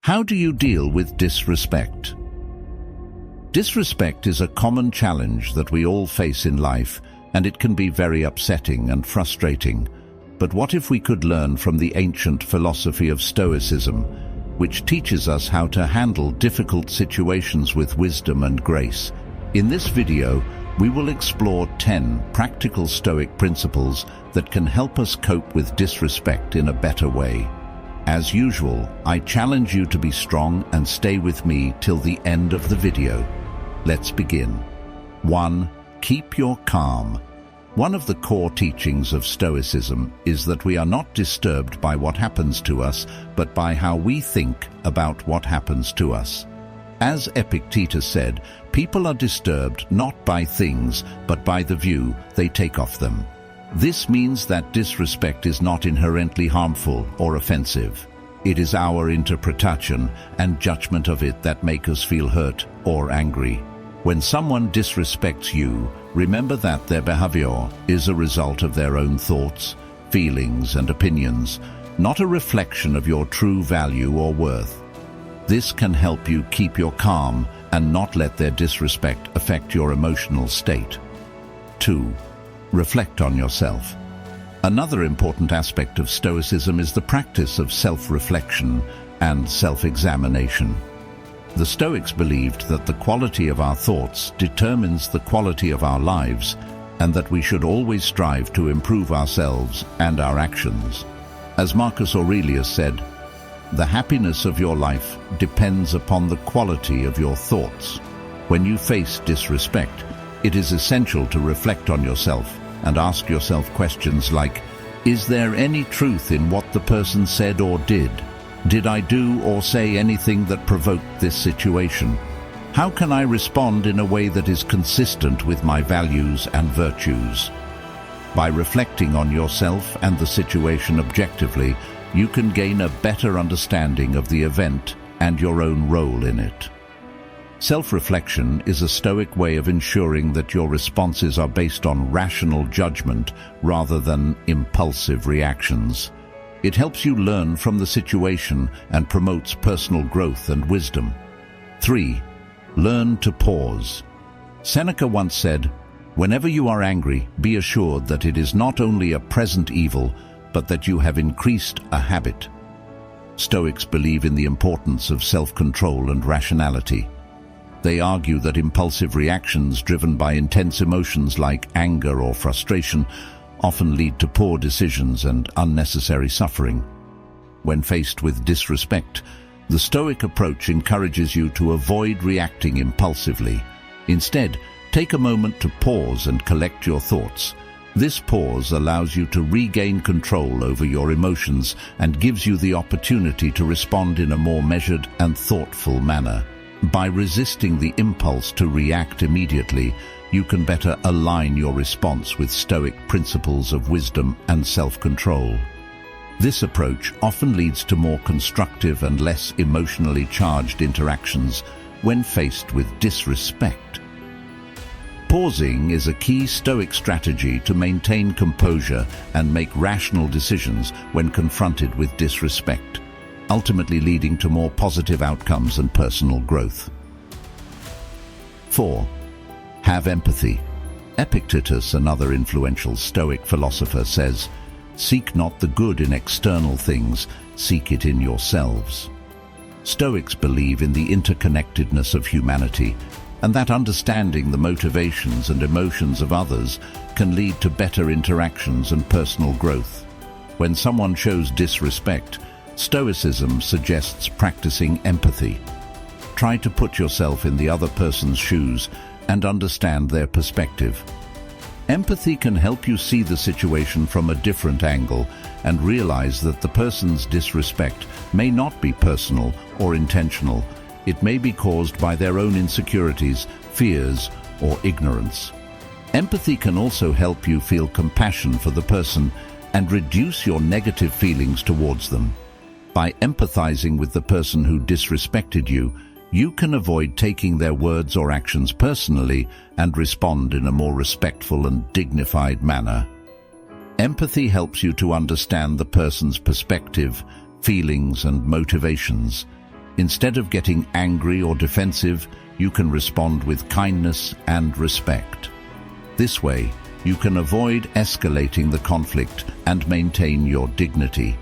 How do you deal with disrespect? Disrespect is a common challenge that we all face in life, and it can be very upsetting and frustrating. But what if we could learn from the ancient philosophy of Stoicism, which teaches us how to handle difficult situations with wisdom and grace? In this video, we will explore 10 practical Stoic principles that can help us cope with disrespect in a better way. As usual, I challenge you to be strong and stay with me till the end of the video. Let's begin. 1. Keep your calm. One of the core teachings of Stoicism is that we are not disturbed by what happens to us, but by how we think about what happens to us. As Epictetus said, people are disturbed not by things, but by the view they take of them. This means that disrespect is not inherently harmful or offensive. It is our interpretation and judgment of it that make us feel hurt or angry. When someone disrespects you, remember that their behavior is a result of their own thoughts, feelings, and opinions, not a reflection of your true value or worth. This can help you keep your calm and not let their disrespect affect your emotional state. 2. Reflect on yourself. Another important aspect of Stoicism is the practice of self-reflection and self-examination. The Stoics believed that the quality of our thoughts determines the quality of our lives, and that we should always strive to improve ourselves and our actions. As Marcus Aurelius said, "The happiness of your life depends upon the quality of your thoughts." When you face disrespect, it is essential to reflect on yourself and ask yourself questions like, is there any truth in what the person said or did? Did I do or say anything that provoked this situation? How can I respond in a way that is consistent with my values and virtues? By reflecting on yourself and the situation objectively, you can gain a better understanding of the event and your own role in it. Self-reflection is a Stoic way of ensuring that your responses are based on rational judgment rather than impulsive reactions. It helps you learn from the situation and promotes personal growth and wisdom. 3. Learn to pause. Seneca once said, "Whenever you are angry, be assured that it is not only a present evil, but that you have increased a habit." Stoics believe in the importance of self-control and rationality. They argue that impulsive reactions driven by intense emotions like anger or frustration often lead to poor decisions and unnecessary suffering. When faced with disrespect, the Stoic approach encourages you to avoid reacting impulsively. Instead, take a moment to pause and collect your thoughts. This pause allows you to regain control over your emotions and gives you the opportunity to respond in a more measured and thoughtful manner. By resisting the impulse to react immediately, you can better align your response with Stoic principles of wisdom and self-control. This approach often leads to more constructive and less emotionally charged interactions when faced with disrespect. Pausing is a key Stoic strategy to maintain composure and make rational decisions when confronted with disrespect, ultimately leading to more positive outcomes and personal growth. 4. Have empathy. Epictetus, another influential Stoic philosopher, says, "Seek not the good in external things, seek it in yourselves." Stoics believe in the interconnectedness of humanity, and that understanding the motivations and emotions of others can lead to better interactions and personal growth. When someone shows disrespect, Stoicism suggests practicing empathy. Try to put yourself in the other person's shoes and understand their perspective. Empathy can help you see the situation from a different angle and realize that the person's disrespect may not be personal or intentional. It may be caused by their own insecurities, fears, or ignorance. Empathy can also help you feel compassion for the person and reduce your negative feelings towards them. By empathizing with the person who disrespected you, you can avoid taking their words or actions personally and respond in a more respectful and dignified manner. Empathy helps you to understand the person's perspective, feelings, and motivations. Instead of getting angry or defensive, you can respond with kindness and respect. This way, you can avoid escalating the conflict and maintain your dignity.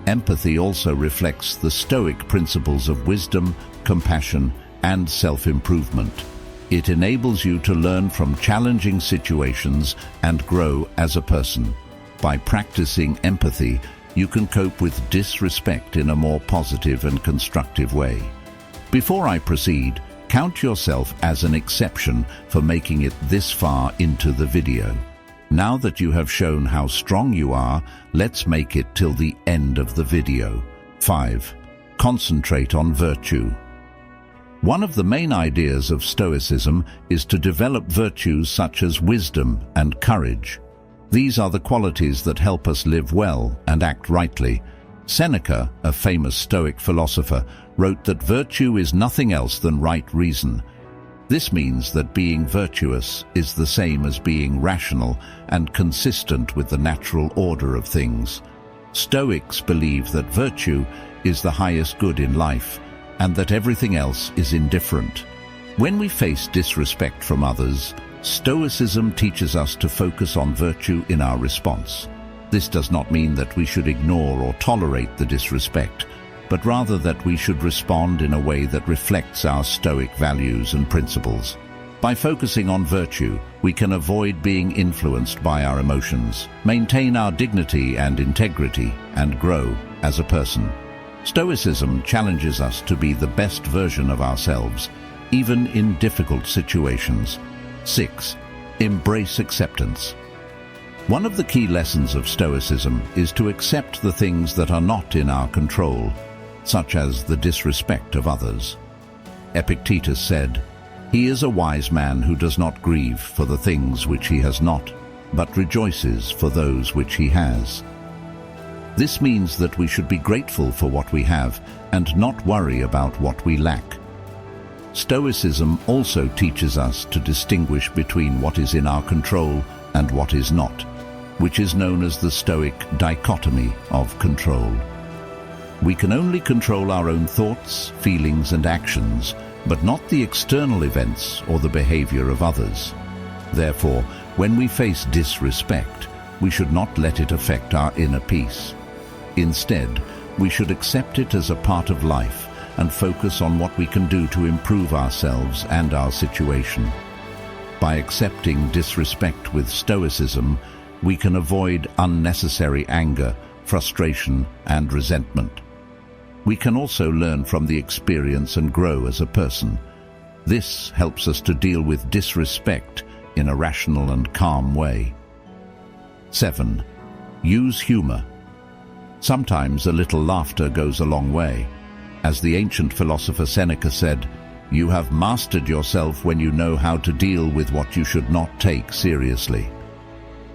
Empathy also reflects the Stoic principles of wisdom, compassion, and self-improvement. It enables you to learn from challenging situations and grow as a person. By practicing empathy, you can cope with disrespect in a more positive and constructive way. Before I proceed, count yourself as an exception for making it this far into the video. Now that you have shown how strong you are, let's make it till the end of the video. 5. Concentrate on virtue. One of the main ideas of Stoicism is to develop virtues such as wisdom and courage. These are the qualities that help us live well and act rightly. Seneca, a famous Stoic philosopher, wrote that virtue is nothing else than right reason. This means that being virtuous is the same as being rational and consistent with the natural order of things. Stoics believe that virtue is the highest good in life and that everything else is indifferent. When we face disrespect from others, Stoicism teaches us to focus on virtue in our response. This does not mean that we should ignore or tolerate the disrespect, but rather that we should respond in a way that reflects our Stoic values and principles. By focusing on virtue, we can avoid being influenced by our emotions, maintain our dignity and integrity, and grow as a person. Stoicism challenges us to be the best version of ourselves, even in difficult situations. 6. Embrace acceptance. One of the key lessons of Stoicism is to accept the things that are not in our control, such as the disrespect of others. Epictetus said, "He is a wise man who does not grieve for the things which he has not, but rejoices for those which he has." This means that we should be grateful for what we have and not worry about what we lack. Stoicism also teaches us to distinguish between what is in our control and what is not, which is known as the Stoic dichotomy of control. We can only control our own thoughts, feelings, and actions, but not the external events or the behavior of others. Therefore, when we face disrespect, we should not let it affect our inner peace. Instead, we should accept it as a part of life and focus on what we can do to improve ourselves and our situation. By accepting disrespect with Stoicism, we can avoid unnecessary anger, frustration, and resentment. We can also learn from the experience and grow as a person. This helps us to deal with disrespect in a rational and calm way. 7. Use humor. Sometimes a little laughter goes a long way. As the ancient philosopher Seneca said, "You have mastered yourself when you know how to deal with what you should not take seriously."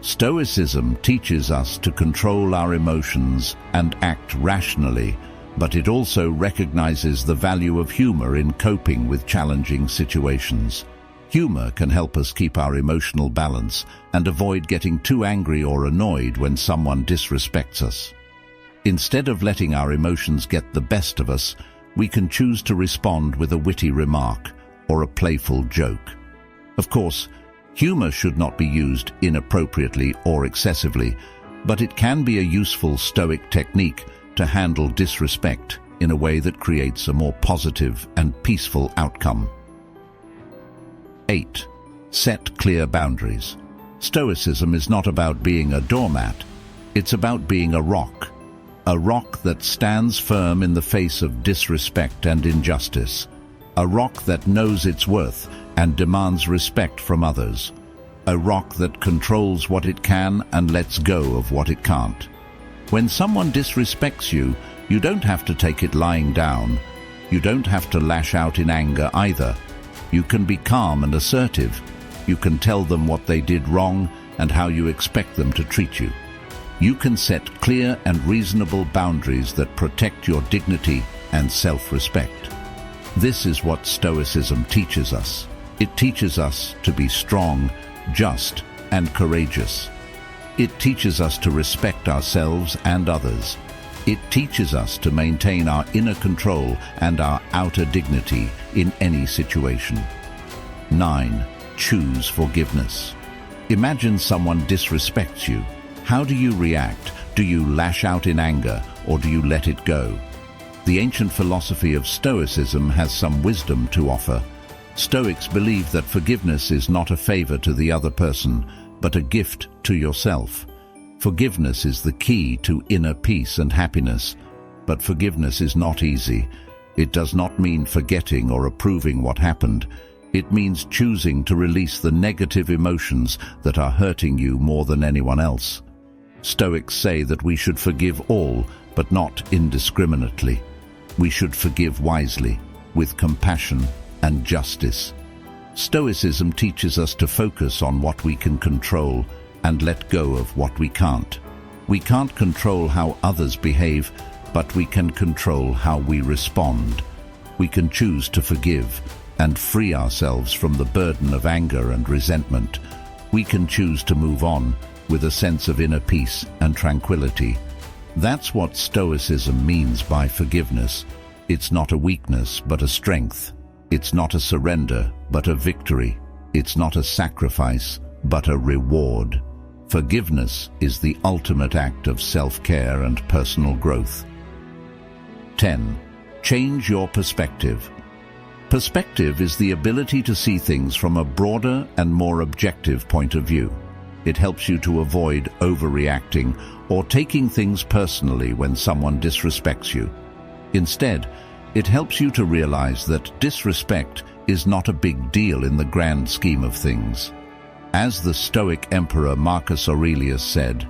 Stoicism teaches us to control our emotions and act rationally, but it also recognizes the value of humor in coping with challenging situations. Humor can help us keep our emotional balance and avoid getting too angry or annoyed when someone disrespects us. Instead of letting our emotions get the best of us, we can choose to respond with a witty remark or a playful joke. Of course, humor should not be used inappropriately or excessively, but it can be a useful Stoic technique to handle disrespect in a way that creates a more positive and peaceful outcome. 8. Set clear boundaries. Stoicism is not about being a doormat. It's about being a rock that stands firm in the face of disrespect and injustice, a rock that knows its worth and demands respect from others, a rock that controls what it can and lets go of what it can't. When someone disrespects you, you don't have to take it lying down. You don't have to lash out in anger either. You can be calm and assertive. You can tell them what they did wrong and how you expect them to treat you. You can set clear and reasonable boundaries that protect your dignity and self-respect. This is what Stoicism teaches us. It teaches us to be strong, just, and courageous. It teaches us to respect ourselves and others. It teaches us to maintain our inner control and our outer dignity in any situation. 9. Choose forgiveness. Imagine someone disrespects you. How do you react? Do you lash out in anger, or do you let it go? The ancient philosophy of Stoicism has some wisdom to offer. Stoics believe that forgiveness is not a favor to the other person, but a gift to yourself. Forgiveness is the key to inner peace and happiness, but forgiveness is not easy. It does not mean forgetting or approving what happened. It means choosing to release the negative emotions that are hurting you more than anyone else. Stoics say that we should forgive all, but not indiscriminately. We should forgive wisely, with compassion and justice. Stoicism teaches us to focus on what we can control and let go of what we can't. We can't control how others behave, but we can control how we respond. We can choose to forgive and free ourselves from the burden of anger and resentment. We can choose to move on with a sense of inner peace and tranquility. That's what Stoicism means by forgiveness. It's not a weakness, but a strength. It's not a surrender, but a victory. It's not a sacrifice, but a reward. Forgiveness is the ultimate act of self-care and personal growth. 10. Change your perspective. Perspective is the ability to see things from a broader and more objective point of view. It helps you to avoid overreacting or taking things personally when someone disrespects you. Instead, it helps you to realize that disrespect is not a big deal in the grand scheme of things. As the Stoic Emperor Marcus Aurelius said,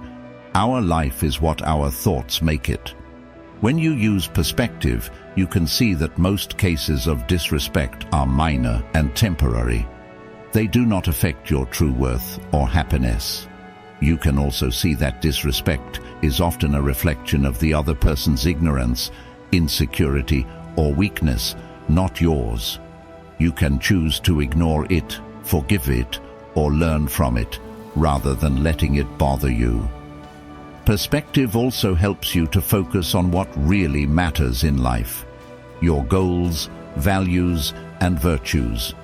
"Our life is what our thoughts make it." When you use perspective, you can see that most cases of disrespect are minor and temporary. They do not affect your true worth or happiness. You can also see that disrespect is often a reflection of the other person's ignorance, insecurity, or weakness, not yours. You can choose to ignore it, forgive it, or learn from it, rather than letting it bother you. Perspective also helps you to focus on what really matters in life: your goals, values, and virtues.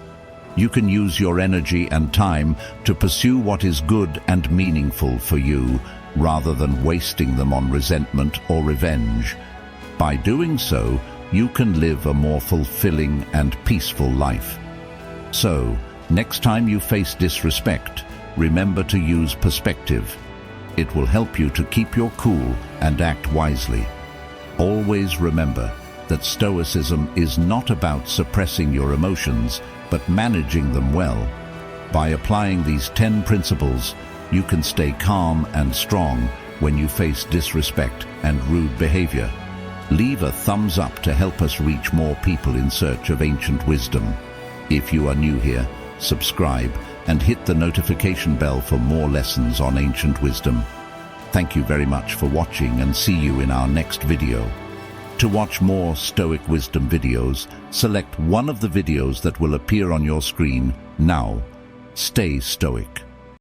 You can use your energy and time to pursue what is good and meaningful for you, rather than wasting them on resentment or revenge. By doing so, you can live a more fulfilling and peaceful life. So, next time you face disrespect, remember to use perspective. It will help you to keep your cool and act wisely. Always remember that Stoicism is not about suppressing your emotions, but managing them well. By applying these 10 principles, you can stay calm and strong when you face disrespect and rude behavior. Leave a thumbs up to help us reach more people in search of ancient wisdom. If you are new here, subscribe and hit the notification bell for more lessons on ancient wisdom. Thank you very much for watching, and see you in our next video. To watch more Stoic wisdom videos, select one of the videos that will appear on your screen now. Stay Stoic.